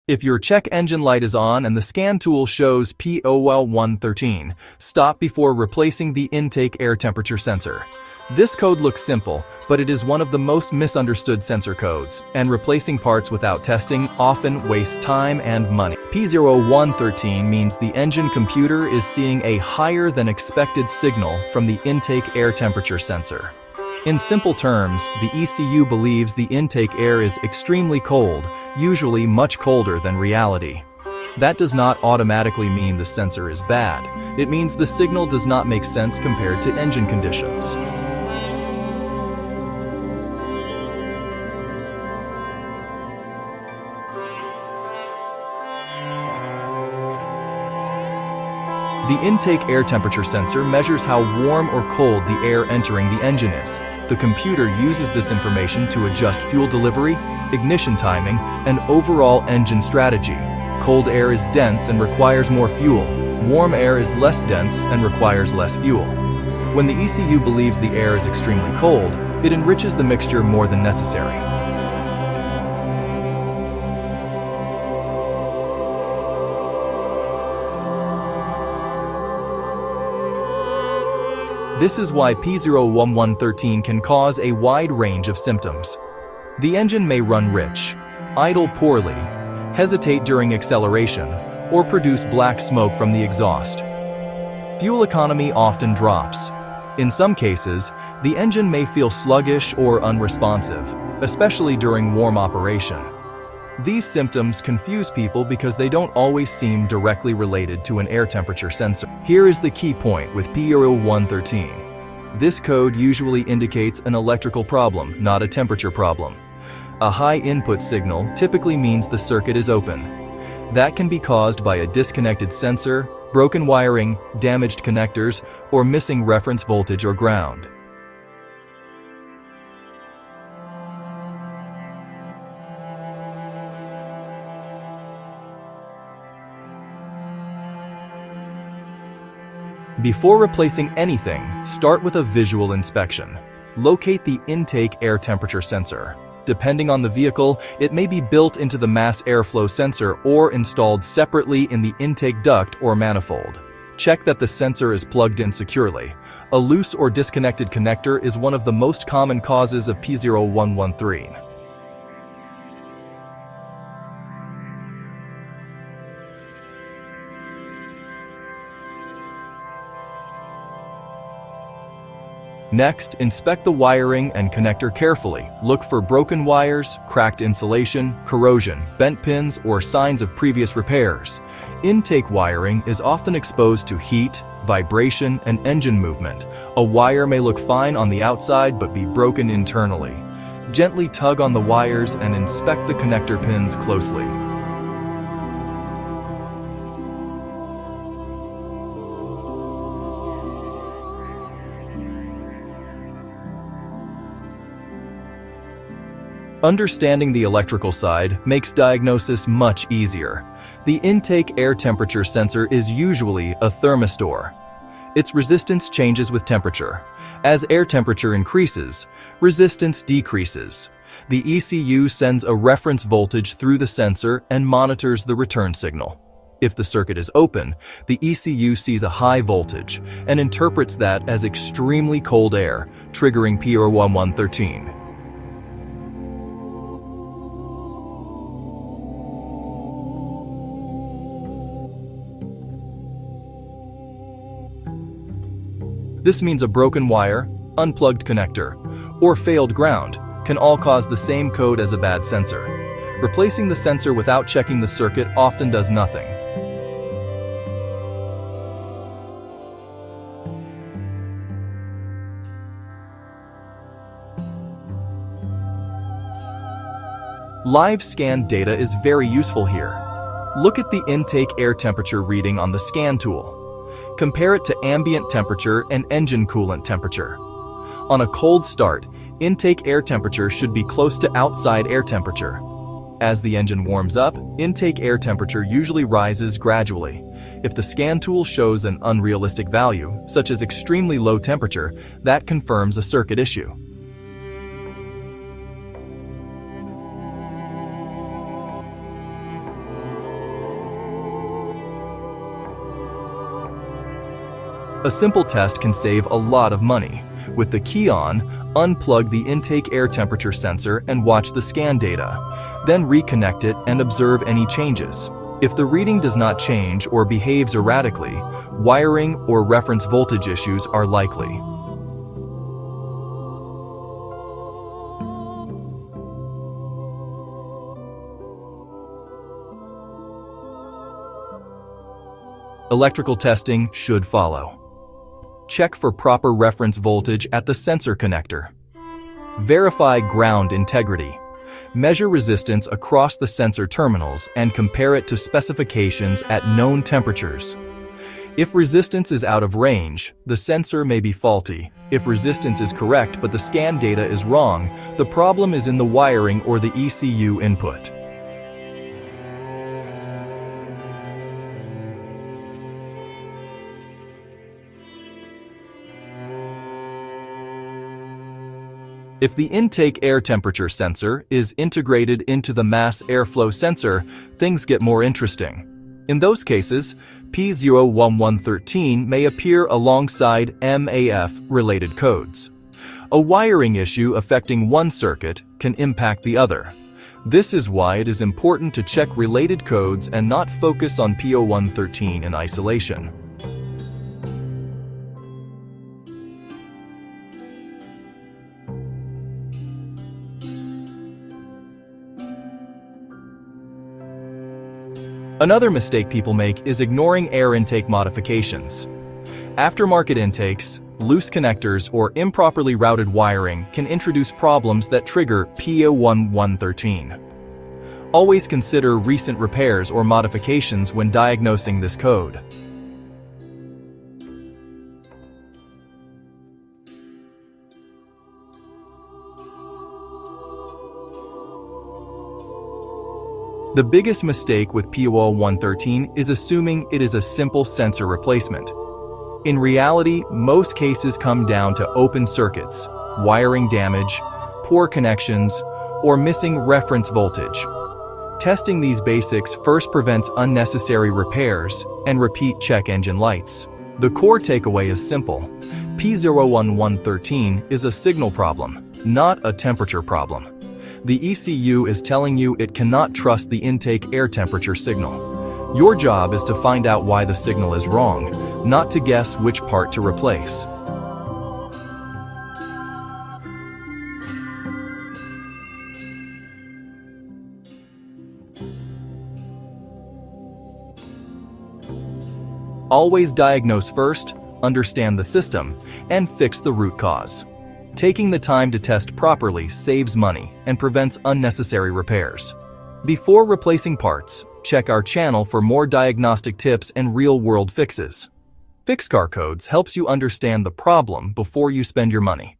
If your check engine light is on and the scan tool shows P0113, stop before replacing the intake air temperature sensor. This code looks simple, but it is one of the most misunderstood sensor codes, and replacing parts without testing often wastes time and money. P0113 means the engine computer is seeing a higher than expected signal from the intake air temperature sensor. In simple terms, the ECU believes the intake air is extremely cold, usually much colder than reality. That does not automatically mean the sensor is bad. It means the signal does not make sense compared to engine conditions. The intake air temperature sensor measures how warm or cold the air entering the engine is. The computer uses this information to adjust fuel delivery, ignition timing, and overall engine strategy. Cold air is dense and requires more fuel. Warm air is less dense and requires less fuel. When the ECU believes the air is extremely cold, it enriches the mixture more than necessary. This is why P0113 can cause a wide range of symptoms. The engine may run rich, idle poorly, hesitate during acceleration, or produce black smoke from the exhaust. Fuel economy often drops. In some cases, the engine may feel sluggish or unresponsive, especially during warm operation. These symptoms confuse people because they don't always seem directly related to an air temperature sensor. Here is the key point with P0113. This code usually indicates an electrical problem, not a temperature problem. A high input signal typically means the circuit is open. That can be caused by a disconnected sensor, broken wiring, damaged connectors, or missing reference voltage or ground. Before replacing anything, start with a visual inspection. Locate the intake air temperature sensor. Depending on the vehicle, it may be built into the mass airflow sensor or installed separately in the intake duct or manifold. Check that the sensor is plugged in securely. A loose or disconnected connector is one of the most common causes of P0113. Next, inspect the wiring and connector carefully. Look for broken wires, cracked insulation, corrosion, bent pins, or signs of previous repairs. Intake wiring is often exposed to heat, vibration, and engine movement. A wire may look fine on the outside but be broken internally. Gently tug on the wires and inspect the connector pins closely. Understanding the electrical side makes diagnosis much easier. The intake air temperature sensor is usually a thermistor. Its resistance changes with temperature. As air temperature increases, resistance decreases. The ECU sends a reference voltage through the sensor and monitors the return signal. If the circuit is open, the ECU sees a high voltage and interprets that as extremely cold air, triggering P0113. This means a broken wire, unplugged connector, or failed ground can all cause the same code as a bad sensor. Replacing the sensor without checking the circuit often does nothing. Live scan data is very useful here. Look at the intake air temperature reading on the scan tool. Compare it to ambient temperature and engine coolant temperature. On a cold start, intake air temperature should be close to outside air temperature. As the engine warms up, intake air temperature usually rises gradually. If the scan tool shows an unrealistic value, such as extremely low temperature, that confirms a circuit issue. A simple test can save a lot of money. With the key on, unplug the intake air temperature sensor and watch the scan data. Then reconnect it and observe any changes. If the reading does not change or behaves erratically, wiring or reference voltage issues are likely. Electrical testing should follow. Check for proper reference voltage at the sensor connector. Verify ground integrity. Measure resistance across the sensor terminals and compare it to specifications at known temperatures. If resistance is out of range, the sensor may be faulty. If resistance is correct but the scan data is wrong, the problem is in the wiring or the ECU input. If the intake air temperature sensor is integrated into the mass airflow sensor, things get more interesting. In those cases, P0113 may appear alongside MAF-related codes. A wiring issue affecting one circuit can impact the other. This is why it is important to check related codes and not focus on P0113 in isolation. Another mistake people make is ignoring air intake modifications. Aftermarket intakes, loose connectors, or improperly routed wiring can introduce problems that trigger P0113. Always consider recent repairs or modifications when diagnosing this code. The biggest mistake with P0113 is assuming it is a simple sensor replacement. In reality, most cases come down to open circuits, wiring damage, poor connections, or missing reference voltage. Testing these basics first prevents unnecessary repairs and repeat check engine lights. The core takeaway is simple. P0113 is a signal problem, not a temperature problem. The ECU is telling you it cannot trust the intake air temperature signal. Your job is to find out why the signal is wrong, not to guess which part to replace. Always diagnose first, understand the system, and fix the root cause. Taking the time to test properly saves money and prevents unnecessary repairs. Before replacing parts, check our channel for more diagnostic tips and real-world fixes. Fixcar Codes helps you understand the problem before you spend your money.